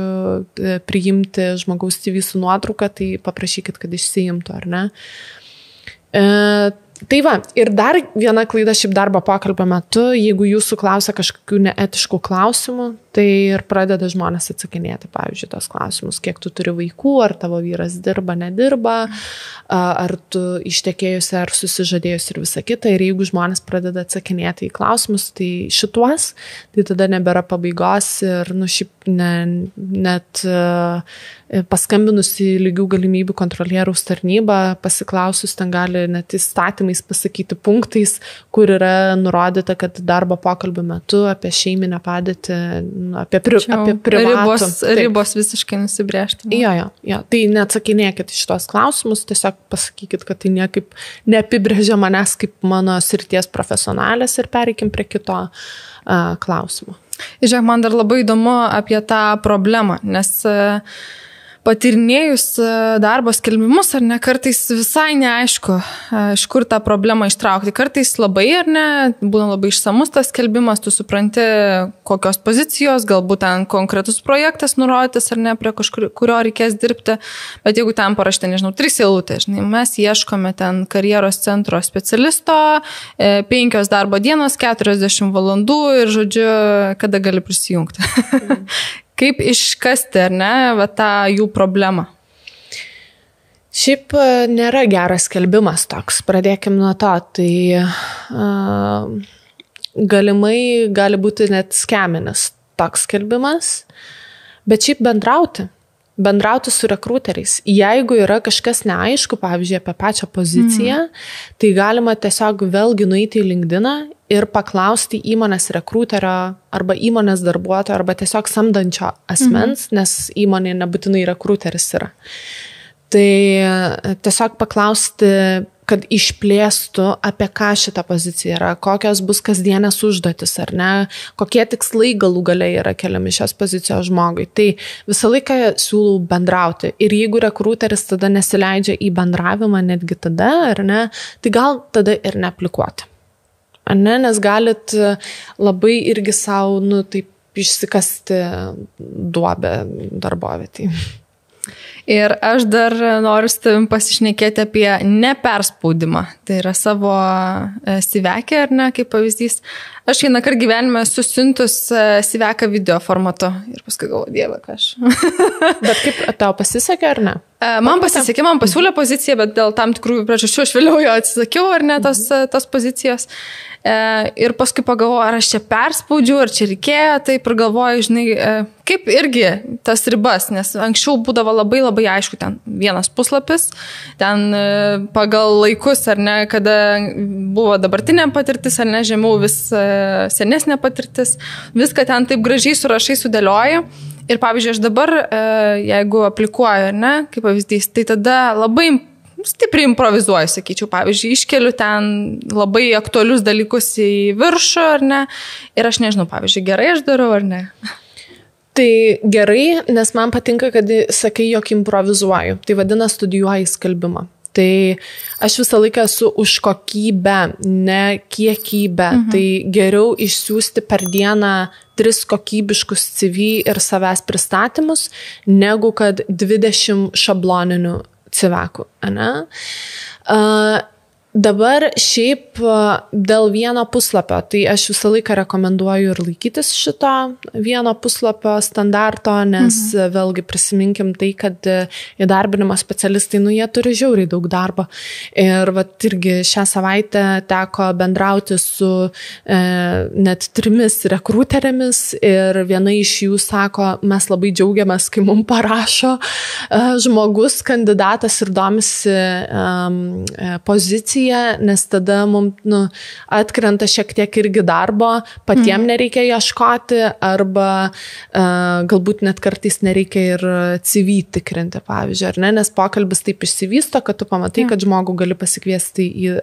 priimti žmogaus CV su nuotrauka, tai paprašykit, kad išsiimtų, ar ne? Tai va, ir dar viena klaida šiaip darbo pokalbio metu, jeigu jūsų klausia kažkokių neetiškų klausimų, tai ir pradeda žmonės atsakinėti, pavyzdžiui, tos klausimus, kiek tu turi vaikų, ar tavo vyras dirba, nedirba, ar tu ištekėjusi, ar susižadėjusi ir visa kita. Ir jeigu žmonės pradeda atsakinėti į klausimus, tai šituos, tai tada nebėra pabaigos ir, šiaip net paskambinus į lygių galimybių kontrolieriaus tarnybą, pasiklausus, ten gali net įstatymais pasakyti punktais, kur yra nurodyta, kad darbo pokalbio metu apie šeiminę padėtį, apie privatų. Ribos visiškai nusibrėžti. Jo. Tai neatsakinėkit iš tos klausimus, tiesiog pasakykit, kad tai niekaip neapibrėžia manęs kaip mano srities profesionalės ir pereikim prie kito klausimo. Žiūrėk, man dar labai įdomu apie tą problemą, nes patyrinėjus darbo skelbimus, ar ne, kartais visai neaišku, iš kur tą problemą ištraukti. Kartais labai, ar ne, būna labai išsamus tas skelbimas, tu supranti, kokios pozicijos, galbūt ten konkretus projektas nurodytas, ar ne, prie kurio reikės dirbti, bet jeigu ten parašyti, 3 eilutės, mes ieškome ten karjeros centro specialisto, 5 darbo dienos, 40 valandų ir, žodžiu, kada gali prisijungti. Kaip iškasti, ar ne, va, tą jų problemą? Šiaip nėra geras skelbimas toks, pradėkim nuo to, tai galimai gali būti net skeminis toks skelbimas, bet šiaip bendrauti su rekruteriais. Jeigu yra kažkas neaišku, pavyzdžiui, apie pačią poziciją, tai galima tiesiog vėlgi nueiti į LinkedIną ir paklausti įmonės rekruterio arba įmonės darbuotojo arba tiesiog samdančio asmens, nes įmonė nebūtinai rekruteris yra. Tai tiesiog paklausti, kad išplėstų, apie ką šita pozicija yra, kokios bus kasdienės užduotis, ar ne, kokie tikslai galų gale yra keliami šios pozicijos žmogui. Tai visą laiką siūlau bendrauti. Ir jeigu rekruteris tada nesileidžia į bendravimą netgi tada, ar ne, tai gal tada ir neaplikuoti. Ar ne, nes galit labai irgi savo, taip išsikasti duobę darbovietį. Ir aš dar noriu su tavim pasišnekėti apie neperspaudimą. Tai yra savo CV-kę, ar ne, kaip pavyzdys. Aš vieną kartą gyvenime susiuntus CV-ką video formatu. Ir paskui galvoju, Dieve, ką aš. Bet kaip tau pasisekė, ar ne? Man pasisekė, man pasiūlė poziciją, bet dėl tam tikrų priežasčių aš vėliau jo atsisakiau, ar ne, tos pozicijos. Ir paskui pagalvoju, ar aš čia perspaudžiu, ar čia reikėjo, taip ir galvoju, žinai, kaip irgi tas ribas, nes anksčiau būdavo labai labai aišku, ten vienas puslapis, ten pagal laikus, ar ne, kada buvo dabartinė patirtis, ar ne, žemiau vis senesnė patirtis, viską ten taip gražiai surašai, sudėlioji. Ir pavyzdžiui, aš dabar, jeigu aplikuoju, ar ne, kaip pavyzdys, tai tada labai stipriai improvizuoju, sakyčiau, pavyzdžiui, iškeliu ten labai aktualius dalykus į viršų, ar ne, ir aš nežinau, pavyzdžiui, gerai aš darau, ar ne. Tai gerai, nes man patinka, kad sakai, jog improvizuoju, tai vadina studijuoji skelbimą. Tai aš visą laiką esu už kokybę, ne kiekybę, tai geriau išsiųsti per dieną 3 kokybiškus CV ir savęs pristatymus, negu kad 20 šabloninių CV-kų, ne? Dabar šiaip dėl vieno puslapio, tai aš visą laiką rekomenduoju ir laikytis šito vieno puslapio standarto, nes vėlgi prisiminkim tai, kad įdarbinimo specialistai, jie turi žiauriai daug darbo. Ir vat irgi šią savaitę teko bendrauti su net 3 rekruterėmis ir viena iš jų sako, mes labai džiaugiamės, kai mums parašo žmogus, kandidatas ir domisi poziciją, nes tada mums atkrenta šiek tiek irgi darbo, patiem nereikia ieškoti arba galbūt net kartais nereikia ir CV tikrinti, pavyzdžiui, ar ne, nes pokalbis taip išsivysto, kad tu pamatai, kad žmogų gali pasikviesti į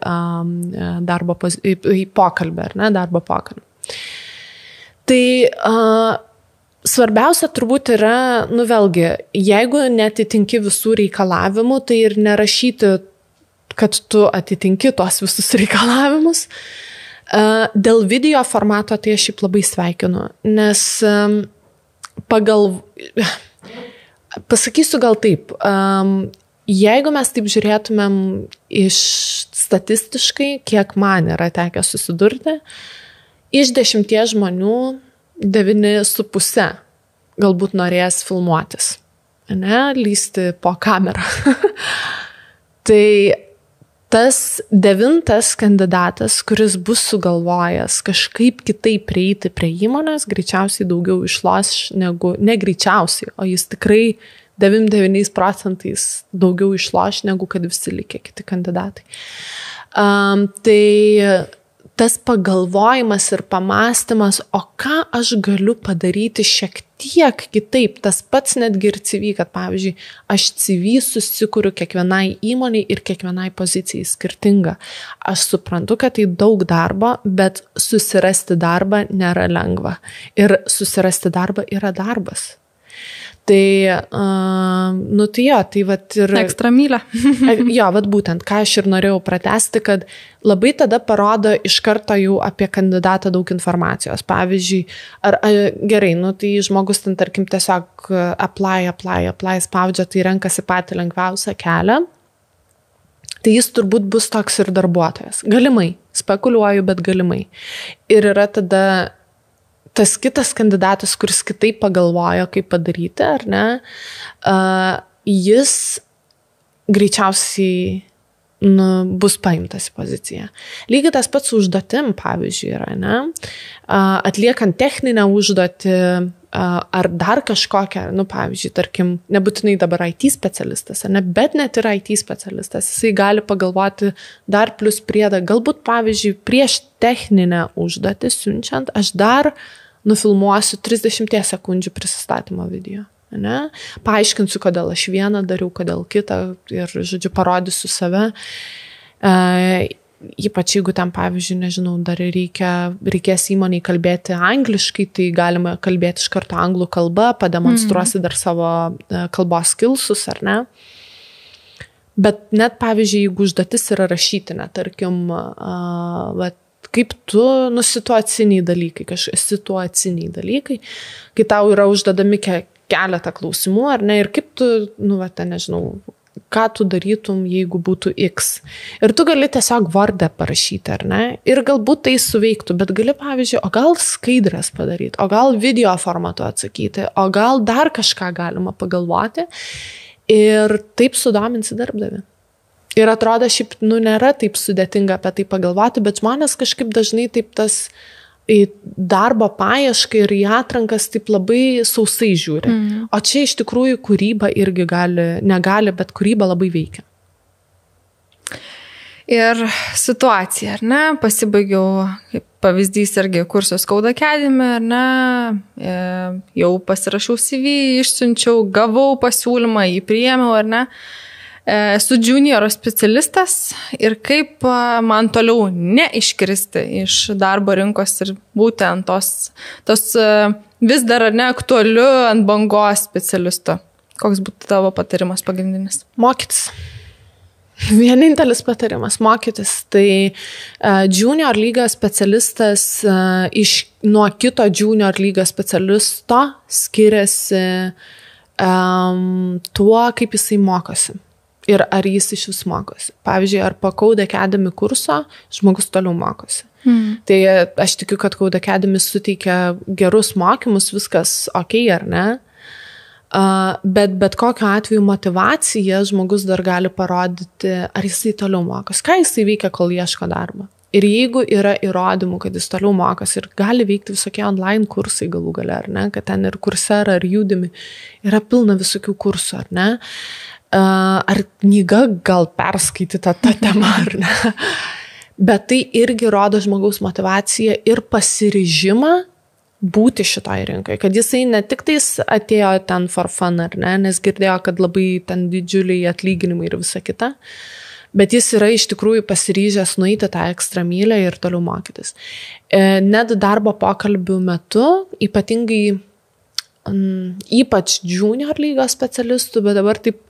pokalbį, ar ne, darbo pokalbį. Tai svarbiausia turbūt yra, vėlgi, jeigu netitinki visų reikalavimų, tai ir nerašyti, kad tu atitinki tuos visus reikalavimus. Dėl video formato tai aš šiaip labai sveikinu, nes pasakysiu gal taip, jeigu mes taip žiūrėtumėm iš statistiškai, kiek man yra tekę susidurti, iš 10 žmonių 9,5 galbūt norės filmuotis, ne, lysti po kamerą. Tai tas 9 kandidatas, kuris bus sugalvojęs kažkaip kitaip prieiti prie įmonės, greičiausiai daugiau išloš negu, ne greičiausiai, o jis tikrai 99% daugiau išloš negu kad visi likę kiti kandidatai. Tai tas pagalvojimas ir pamąstymas, o ką aš galiu padaryti šiek tiek kitaip, tas pats netgi ir CV, kad pavyzdžiui, aš CV susikuriu kiekvienai įmoniai ir kiekvienai pozicijai skirtinga. Aš suprantu, kad tai daug darbo, bet susirasti darbą nėra lengva. Ir susirasti darbą yra darbas. Tai, tai jo, tai vat ir... Ekstra mylia. Jo, vat būtent, ką aš ir norėjau pratesti, kad labai tada parodo iš karto jau apie kandidatą daug informacijos. Pavyzdžiui, gerai, tai žmogus ten, tarkim, tiesiog apply, spaudžia, tai renkasi patį lengviausią kelią. Tai jis turbūt bus toks ir darbuotojas. Galimai, spekuliuoju, bet galimai. Ir yra tada tas kitas kandidatas, kuris kitaip pagalvojo, kaip padaryti, ar ne, jis greičiausiai bus paimtas į poziciją. Lygiai tas pats užduotim, pavyzdžiui, yra, ne, atliekant techninę užduotį ar dar kažkokią, pavyzdžiui, tarkim, nebūtinai dabar IT specialistas, ne, bet net ir IT specialistas, jisai gali pagalvoti dar plus priedą, galbūt, pavyzdžiui, prieš techninę užduotį siunčiant, aš dar nufilmuosiu 30 sekundžių prisistatymo video. Ne? Paaiškinsiu, kodėl aš vieną dariau, kodėl kitą ir, žodžiu, parodysiu save. Ypač jeigu ten, pavyzdžiui, nežinau, dar reikės įmoniai kalbėti angliškai, tai galima kalbėti iš karto anglų kalbą, pademonstruosi dar savo kalbos skillsus, ar ne? Bet net, pavyzdžiui, jeigu užduotis yra rašytinė, tarkim, kaip tu, situaciniai dalykai, kai tau yra uždedami keletą klausimų, ar ne, ir kaip tu, nežinau, ką tu darytum, jeigu būtų X. Ir tu gali tiesiog Word'e parašyti, ar ne, ir galbūt tai suveiktų, bet gali, pavyzdžiui, o gal skaidres padaryti, o gal video formatu atsakyti, o gal dar kažką galima pagalvoti ir taip sudominsi darbdavį. Ir atrodo, šiaip, nėra taip sudėtinga apie tai pagalvoti, bet žmonės kažkaip dažnai taip tas į darbo paiešką ir į atrankas taip labai sausai žiūri. O čia iš tikrųjų kūryba irgi negali, bet kūryba labai veikia. Ir situacija, ar ne, pasibaigiau, kaip pavyzdys irgi kursus Code Academy, ar ne, jau pasirašiau CV, išsiunčiau, gavau pasiūlymą, jį priėmiau, ar ne. Esu junioro specialistas ir kaip man toliau neiškristi iš darbo rinkos ir būtent tos vis dar neaktualiu ant bangos specialistu. Koks būtų tavo patarimas pagrindinis? Mokytis. Vienintelis patarimas – mokytis. Tai junior lygio specialistas nuo kito junior lygio specialisto skiriasi tuo, kaip jisai mokosi. ir ar jis iš vis mokosi. Pavyzdžiui, ar po Code Academy kurso žmogus toliau mokosi. Tai aš tikiu, kad Code Academy suteikia gerus mokymus, viskas ok, ar ne? Bet kokiu atveju motivacija žmogus dar gali parodyti, ar jisai toliau mokosi, ką jisai veikia, kol ieško darbą. Ir jeigu yra įrodymų, kad jis toliau mokosi ir gali veikti visokie online kursai galų gale, ar ne, kad ten ir Coursera, ar Udemy, yra pilna visokių kursų, ar ne, ar knyga gal perskaityta tą temą, ar ne. Bet tai irgi rodo žmogaus motivaciją ir pasiryžimą būti šitoj rinkai, kad jisai ne tik tais atėjo ten for fun, ar ne, nes girdėjo, kad labai ten didžiuliai atlyginimai ir visa kita, bet jis yra iš tikrųjų pasiryžęs nueiti tą ekstra mylę ir toliau mokytis. Net darbo pokalbių metu, ypač junior lygos specialistų, bet dabar taip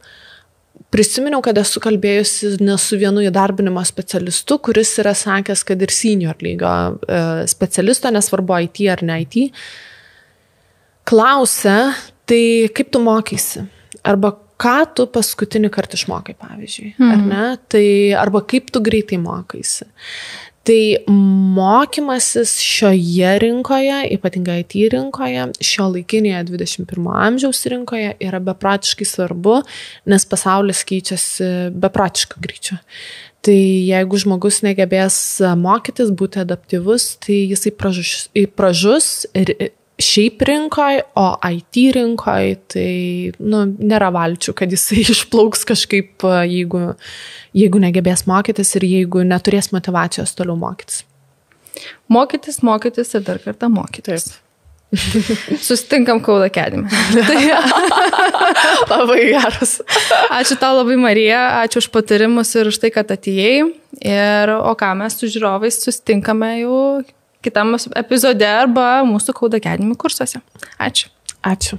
prisiminiau, kad esu kalbėjusi ne su vienu įdarbinimo specialistu, kuris yra sakęs, kad ir senior lygo specialisto, nesvarbu IT ar ne IT, klausia, tai kaip tu mokaisi? Arba ką tu paskutinį kartą išmokai, pavyzdžiui, ar ne? Tai, arba kaip tu greitai mokaisi? Tai mokymasis šioje rinkoje, ypatingai IT rinkoje, šio laikinėje 21 amžiaus rinkoje yra beprotiškai svarbu, nes pasaulis keičiasi beprotiškai greičiu. Tai jeigu žmogus negebės mokytis, būti adaptyvus, tai jisai pražus ir šiaip rinkoj, o IT rinkoj, tai nėra valčių, kad jisai išplauks kažkaip, jeigu negebės mokytis ir jeigu neturės motivacijos toliau mokytis. Mokytis ir dar kartą mokytis. Susitinkam Code Academy. Labai geras. Ačiū tau labai, Marija, ačiū už patarimus ir už tai, kad atėjai. O ką mes su žiūrovais susitinkame jau kitam epizode arba mūsų Code Academy kursuose. Ačiū. Ačiū.